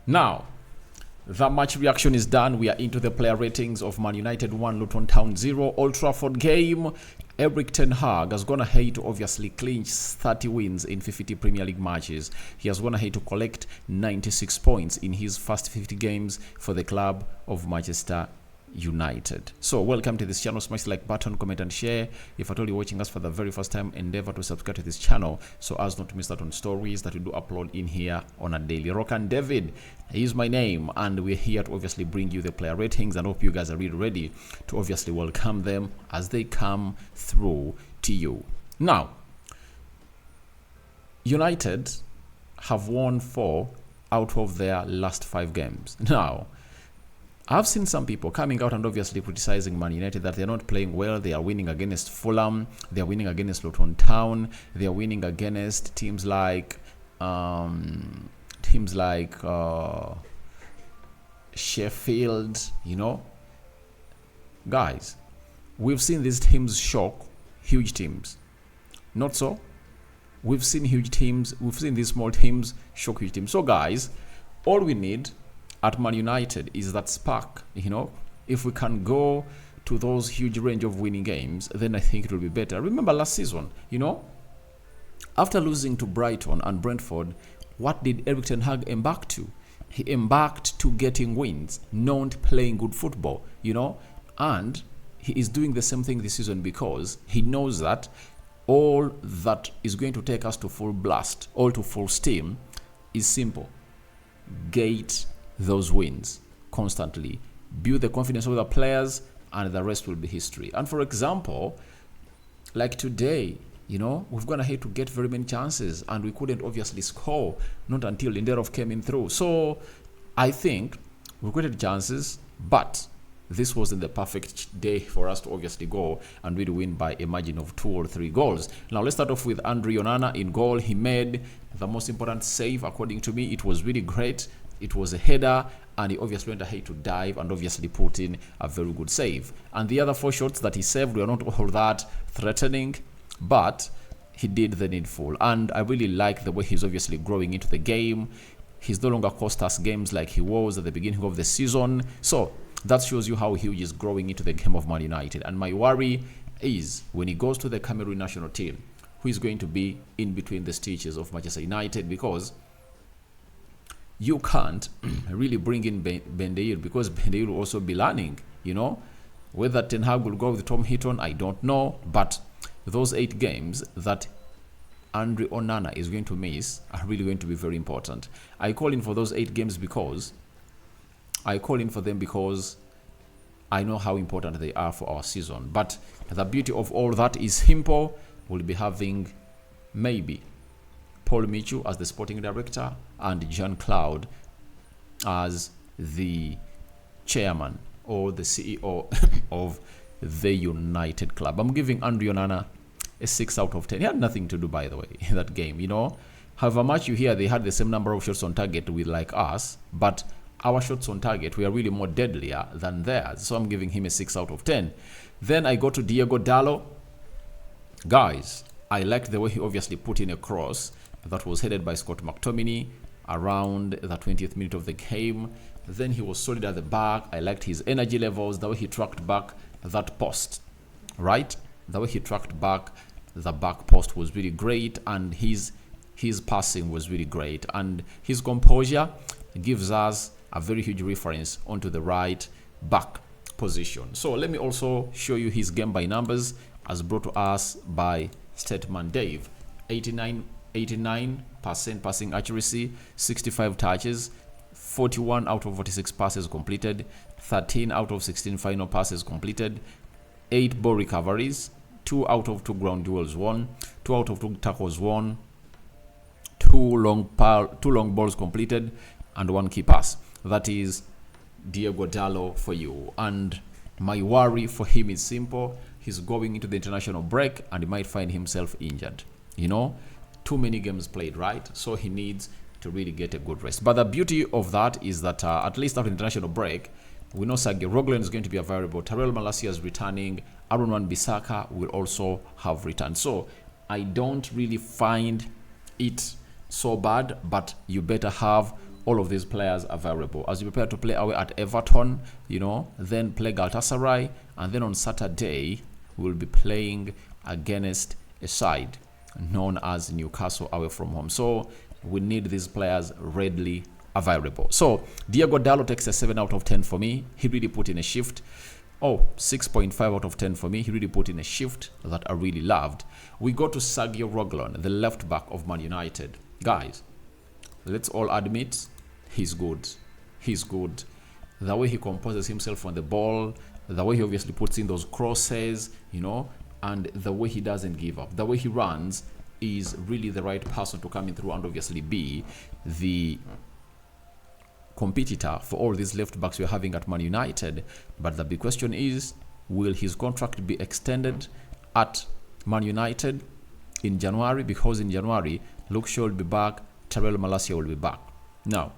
Now, the match reaction is done. We are into the player ratings of Man United 1, Luton Town 0. Old Trafford game. Erik ten Hag has gone ahead to obviously clinch 30 wins in 50 Premier League matches. He has gone ahead to collect 96 points in his first 50 games for the club of Manchester United. So welcome to this channel. Smash the like button, comment and share. If at all you're watching us for the very first time, endeavor to subscribe to this channel so as not to miss out on stories that we do upload in here on a daily. Rock and David is my name, and we're here to obviously bring you the player ratings, and hope you guys are really ready to obviously welcome them as they come through to you. Now, United have won 4 out of their last 5 games. Now, I've seen some people coming out and obviously criticizing Man United that they're not playing well. They are winning against Fulham. They are winning against Luton Town. They are winning against teams like Sheffield. You know, guys, we've seen these teams shock huge teams. Not so. We've seen huge teams. We've seen these small teams shock huge teams. So, guys, all we need at Man United is that spark. You know, if we can go to those huge range of winning games, then I think it will be better. Remember last season, you know, after losing to Brighton and Brentford, what did Erik ten Hag embark to? He embarked to getting wins, not playing good football, you know, and he is doing the same thing this season because he knows that all that is going to take us to full blast, all to full steam, is simple. Get those wins constantly, build the confidence of the players, and the rest will be history. And for example, like today, you know, we've gone ahead to get very many chances and we couldn't obviously score, not until Lindelof came in through. So I think we created chances, but this wasn't the perfect day for us to obviously go and really win by a margin of 2 or 3 goals. Now let's start off with Onana in goal. He made the most important save according to me. It was really great. It was a header, and he obviously went ahead to dive and obviously put in a very good save. And the other 4 shots that he saved were not all that threatening, but he did the needful. And I really like the way he's obviously growing into the game. He's no longer cost us games like he was at the beginning of the season. So that shows you how huge is growing into the game of Man United. And my worry is when he goes to the Cameroon national team, who is going to be in between the stitches of Manchester United, because you can't really bring in Bendeir, because Bendeir will also be learning, you know. Whether Ten Hag will go with Tom Heaton, I don't know. But those 8 games that Andre Onana is going to miss are really going to be very important. I call in for those 8 games because I know how important they are for our season. But the beauty of all that is simple. We'll be having maybe Paul Michu as the sporting director and Jean-Claude as the chairman or the CEO of the United Club. I'm giving Andre Onana a 6 out of 10. He had nothing to do, by the way, in that game, you know. However much you hear they had the same number of shots on target with like us, but our shots on target were really more deadlier than theirs. So I'm giving him a 6 out of 10. Then I go to Diego Dallo. Guys, I liked the way he obviously put in a cross that was headed by Scott McTominay around the 20th minute of the game. Then he was solid at the back. I liked his energy levels, the way he tracked back that post, right? The way he tracked back the back post was really great, and his passing was really great, and his composure gives us a very huge reference onto the right back position. So let me also show you his game by numbers as brought to us by Statman Dave. 89% passing accuracy, 65 touches, 41 out of 46 passes completed, 13 out of 16 final passes completed, 8 ball recoveries, 2 out of 2 ground duels won, 2 out of 2 tackles won, 2 long balls completed, and 1 key pass. That is Diego Dallo for you. And my worry for him is simple. He's going into the international break and he might find himself injured. You know, too many games played, right? So he needs to really get a good rest. But the beauty of that is that at least after international break, we know Sergei Roglen is going to be available. Tyrell Malacia is returning. Aaron Wan-Bissaka will also have returned. So I don't really find it so bad, but you better have all of these players are variable. As you prepare to play away at Everton, then play Galatasaray, and then on Saturday, we'll be playing against a side known as Newcastle away from home. So we need these players readily available. So Diego Dallo takes a 7 out of 10 for me. He really put in a shift. 6.5 out of 10 for me. He really put in a shift that I really loved. We go to Sergio Hojlund, the left back of Man United. Guys, let's all admit he's good. He's good. The way he composes himself on the ball, the way he obviously puts in those crosses, and the way he doesn't give up, the way he runs is really the right person to come in through and obviously be the competitor for all these left backs we're having at Man United. But the big question is, will his contract be extended at Man United in January? Because in January, Luke Shaw will be back, Tyrell Malacia will be back. Now,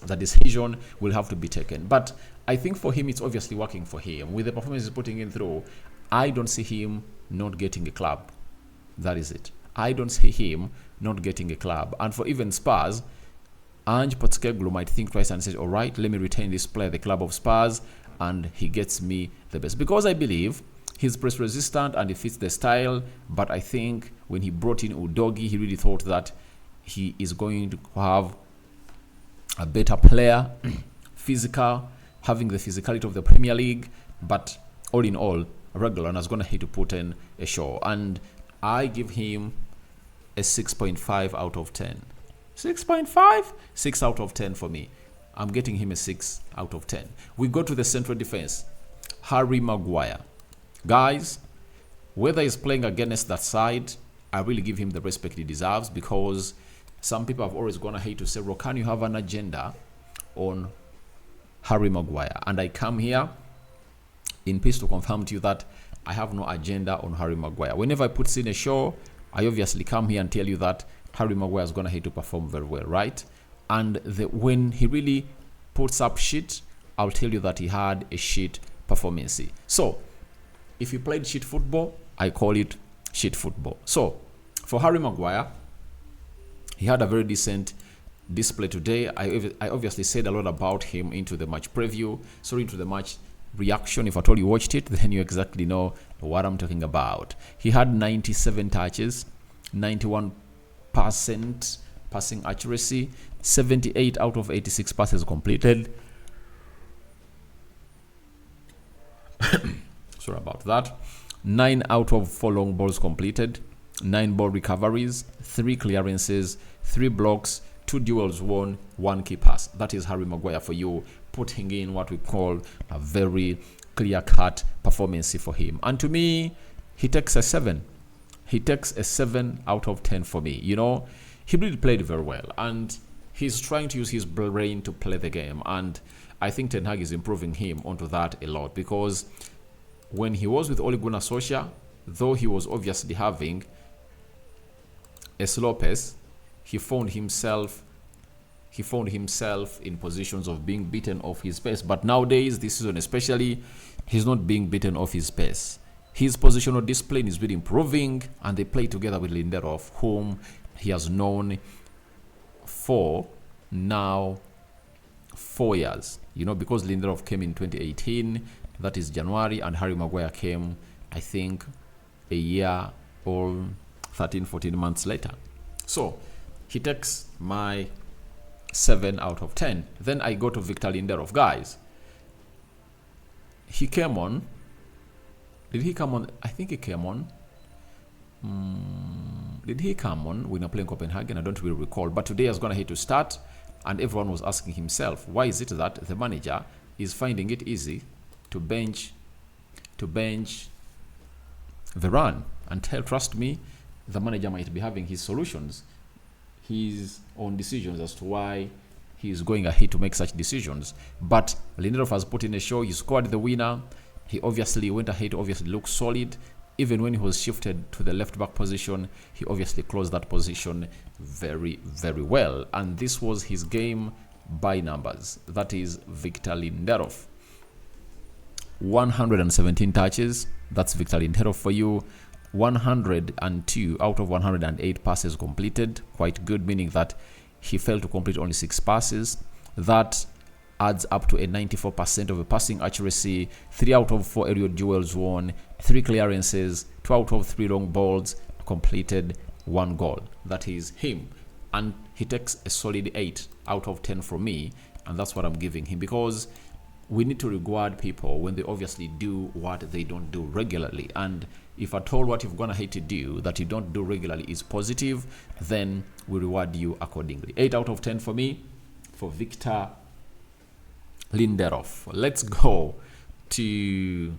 the decision will have to be taken. But I think for him, it's obviously working for him. With the performance he's putting in through, I don't see him not getting a club. That is it. I don't see him not getting a club. And for even Spurs, Ange Postecoglou might think twice and say, all right, let me retain this player, the club of Spurs, and he gets me the best. Because I believe he's press resistant and he fits the style, but I think when he brought in Udogie, he really thought that he is going to have a better player, physical, having the physicality of the Premier League, but all in all, Hojlund is going to hate to put in a show. And I give him a 6.5 out of 10. 6.5? 6 out of 10 for me. I'm getting him a 6 out of 10. We go to the central defense. Harry Maguire. Guys, whether he's playing against that side, I really give him the respect he deserves, because some people have always gone ahead to say, well, can you have an agenda on Harry Maguire? And I come here in peace to confirm to you that I have no agenda on Harry Maguire. Whenever I put in a show, I obviously come here and tell you that Harry Maguire is going to hate to perform very well, right? And when he really puts up shit, I'll tell you that he had a shit performance. So, if he played shit football, I call it shit football. So, for Harry Maguire, he had a very decent display today. I obviously said a lot about him into the match preview, into the match reaction. If at all you watched it, then you exactly know what I'm talking about. He had 97 touches, 91% passing accuracy, 78 out of 86 passes completed. Sorry about that. 9 out of 4 long balls completed, 9 ball recoveries, 3 clearances, 3 blocks, 2 duels won, 1 key pass. That is Harry Maguire for you, putting in what we call a very clear-cut performance for him. And to me, he takes a 7. He takes a 7 out of 10 for me. He really played very well, and he's trying to use his brain to play the game. And I think Ten Hag is improving him onto that a lot, because when he was with Ole Gunnar Solskjaer, though he was obviously having a slow pace, he found himself in positions of being beaten off his pace. But nowadays, this season especially, he's not being beaten off his pace. His positional discipline is really improving, and they play together with Lindelof, whom he has known for now 4 years. Because Lindelof came in 2018, that is January, and Harry Maguire came, I think, a year or 13, 14 months later. So, he takes my 7 out of 10. Then I go to Victor Lindelof. Guys, he came on. Did he come on? I think he came on. Did he come on when we were playing Copenhagen? I don't really recall. But today I was going to hit to start, and everyone was asking himself, why is it that the manager is finding it easy to bench Varane? And trust me, the manager might be having his solutions, his own decisions as to why he is going ahead to make such decisions. But Lindelof has put in a show. He scored the winner. He obviously went ahead to obviously look solid. Even when he was shifted to the left back position, he obviously closed that position very, very well. And this was his game by numbers. That is Victor Lindelof. 117 touches. That's Victor Lindelof for you. 102 out of 108 passes completed. Quite good, meaning that he failed to complete only 6 passes. That adds up to a 94% of a passing accuracy, 3 out of 4 aerial duels won, 3 clearances, 2 out of 3 long balls completed, 1 goal. That is him. And he takes a solid 8 out of 10 from me, and that's what I'm giving him, because we need to reward people when they obviously do what they don't do regularly. And if at all what you've gone ahead to do that you don't do regularly is positive, then we reward you accordingly. 8 out of 10 for me, for Victor Lindelof. Let's go to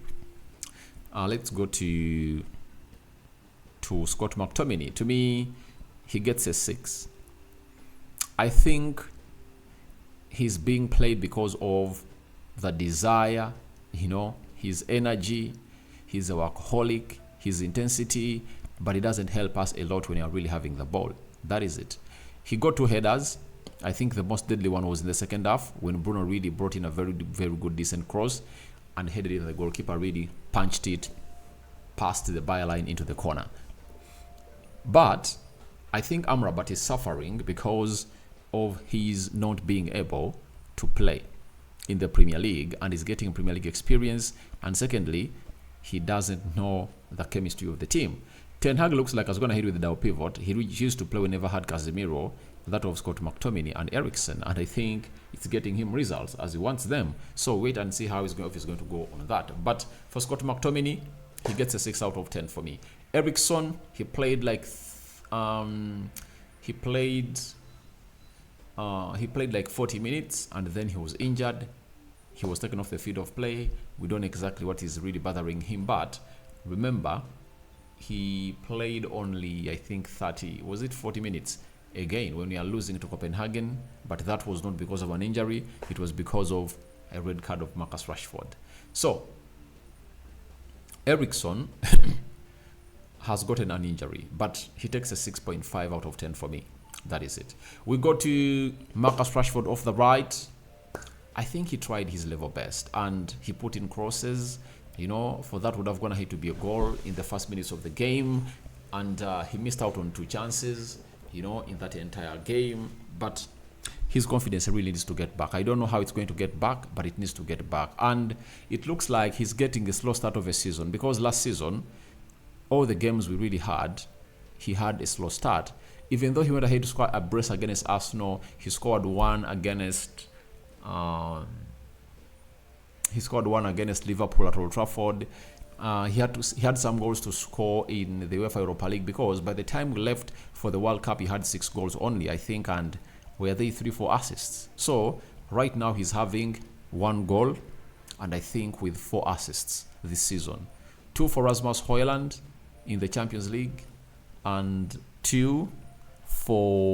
Scott McTominay. To me, he gets a 6. I think he's being played because of the desire, his energy, he's a workaholic, his intensity, but it doesn't help us a lot when you're really having the ball. That is it. He got 2 headers. I think the most deadly one was in the second half when Bruno really brought in a very, very good, decent cross and headed it. The goalkeeper really punched it past the byline into the corner. But I think Amrabat is suffering because of his not being able to play in the Premier League, and is getting Premier League experience. And secondly, he doesn't know the chemistry of the team. Ten Hag looks like he's going to hit with the double pivot. He used to play whenever had Casemiro, that of Scott McTominay and Eriksen, and I think it's getting him results as he wants them. So wait and see how if he's going to go on that. But for Scott McTominay, he gets a 6 out of 10 for me. Eriksen, he played like 40 minutes, and then he was injured. He was taken off the field of play. We don't know exactly what is really bothering him, but remember, he played only, I think, 40 minutes again when we are losing to Copenhagen, but that was not because of an injury. It was because of a red card of Marcus Rashford. So Eriksen has gotten an injury, but he takes a 6.5 out of 10 for me. That is it. We go to Marcus Rashford off the right. I think he tried his level best and he put in crosses. For that would have gone ahead to be a goal in the first minutes of the game, and he missed out on 2 chances, in that entire game. But his confidence really needs to get back. I don't know how it's going to get back, but it needs to get back. And it looks like he's getting a slow start of a season, because last season, all the games we really had, he had a slow start. Even though he went ahead to score a brace against Arsenal, he scored one against Liverpool at Old Trafford. He had some goals to score in the UEFA Europa League, because by the time we left for the World Cup, he had 6 goals only, I think, and were they 3-4 assists. So right now he's having 1 goal, and I think with 4 assists this season. 2 for Rasmus Hojlund in the Champions League, and 2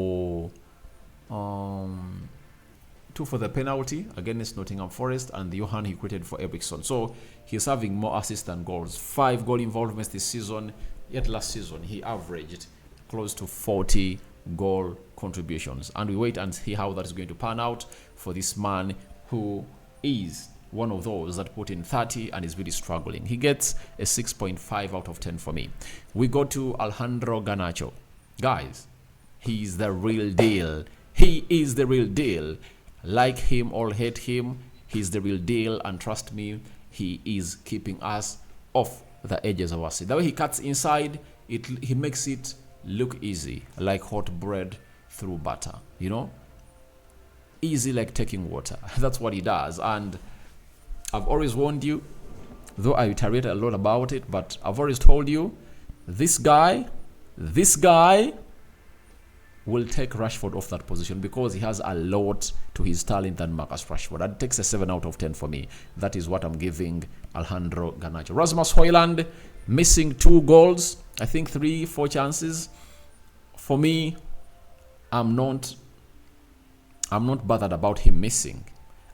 for the penalty against Nottingham Forest, and the Johan he created for Eriksen. So he's having more assists than goals. 5 goal involvements this season, yet last season he averaged close to 40 goal contributions. And we wait and see how that is going to pan out for this man who is one of those that put in 30 and is really struggling. He gets a 6.5 out of 10 for me. We go to Alejandro Garnacho. Guys, he's the real deal. He is the real deal. Like him or hate him, he's the real deal, and trust me, he is keeping us off the edges of our seat. The way he cuts inside, he makes it look easy, like hot bread through butter, easy like taking water. That's what he does. And I've always warned you, though I iterate a lot about it, but I've always told you, this guy will take Rashford off that position, because he has a lot to his talent than Marcus Rashford. That takes a 7 out of 10 for me. That is what I'm giving Alejandro Garnacho. Rasmus Hojlund missing 2 goals, I think 3-4 chances. For me, I'm not bothered about him missing.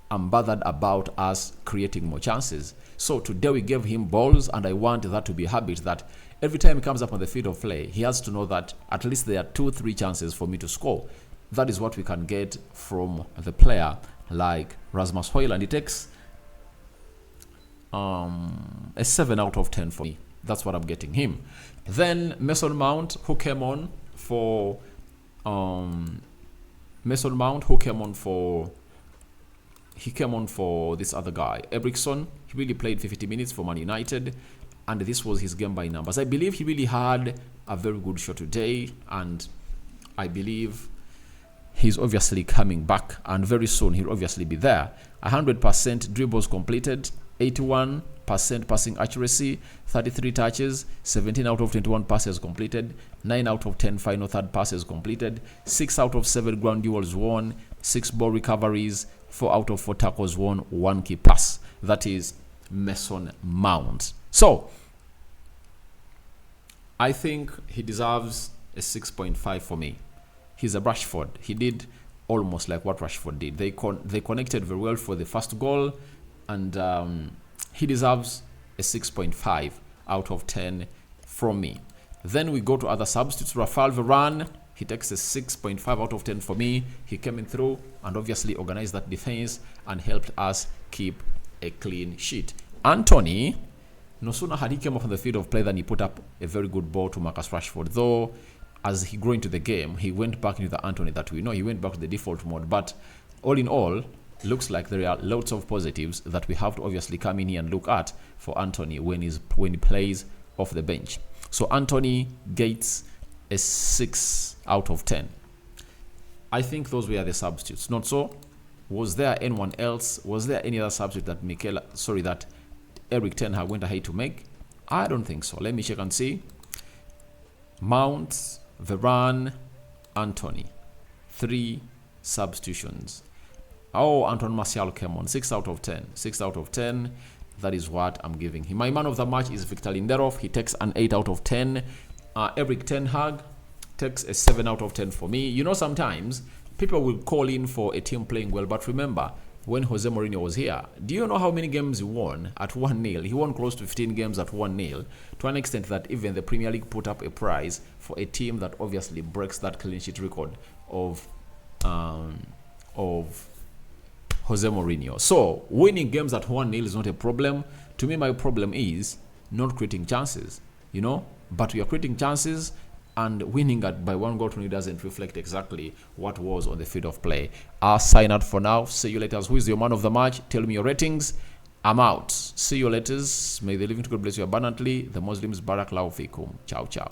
I'm bothered about us creating more chances. So today we gave him balls, and I want that to be a habit, that every time he comes up on the field of play, he has to know that at least there are 2-3 chances for me to score. That is what we can get from the player like Rasmus Hojlund. It takes a 7 out of 10 for me. That's what I'm getting him. Then Mason Mount, who came on for he came on for this other guy, Eriksson. He really played 50 minutes for Man United, and this was his game by numbers. I believe he really had a very good shot today, and I believe he's obviously coming back, and very soon he'll obviously be there. 100% dribbles completed, 81% passing accuracy, 33 touches, 17 out of 21 passes completed, 9 out of 10 final third passes completed, 6 out of 7 ground duels won, 6 ball recoveries, 4 out of 4 tackles won, 1 key pass. That is Mason Mount. So I think he deserves a 6.5 for me. He's a Rashford. He did almost like what Rashford did. They connected very well for the first goal, and he deserves a 6.5 out of 10 from me. Then we go to other substitutes. Rafael Varane, he takes a 6.5 out of 10 for me. He came in through and obviously organized that defense and helped us keep a clean sheet. Anthony, no sooner had he came off on the field of play than he put up a very good ball to Marcus Rashford. Though, as he grew into the game, he went back into the Anthony that we know. He went back to the default mode. But all in all, looks like there are lots of positives that we have to obviously come in here and look at for Anthony when he plays off the bench. So Anthony gets a 6 out of 10. I think those were the substitutes. Not so. Was there anyone else? Was there any other substitute that Erik ten Hag went ahead to make? I don't think so. Let me check and see. Mount, Varane, Anthony. 3 substitutions. Oh, Anton Martial came on. 6 out of 10. 6 out of 10. That is what I'm giving him. My man of the match is Victor Lindelof. He takes an 8 out of 10. Erik ten Hag takes a 7 out of 10 for me. You know, sometimes people will call in for a team playing well, but remember, when Jose Mourinho was here, do you know how many games he won at 1-0? He won close to 15 games at 1-0, to an extent that even the Premier League put up a prize for a team that obviously breaks that clean sheet record of Jose Mourinho. So winning games at 1-0 is not a problem. To me, my problem is not creating chances, you know, but we are creating chances, and winning by 1 goal to nil doesn't reflect exactly what was on the field of play. I'll sign out for now. See you later. Who is your man of the match? Tell me your ratings. I'm out. See you later. May the living God bless you abundantly. The Muslims, Barakallahu Fikum. Ciao, ciao.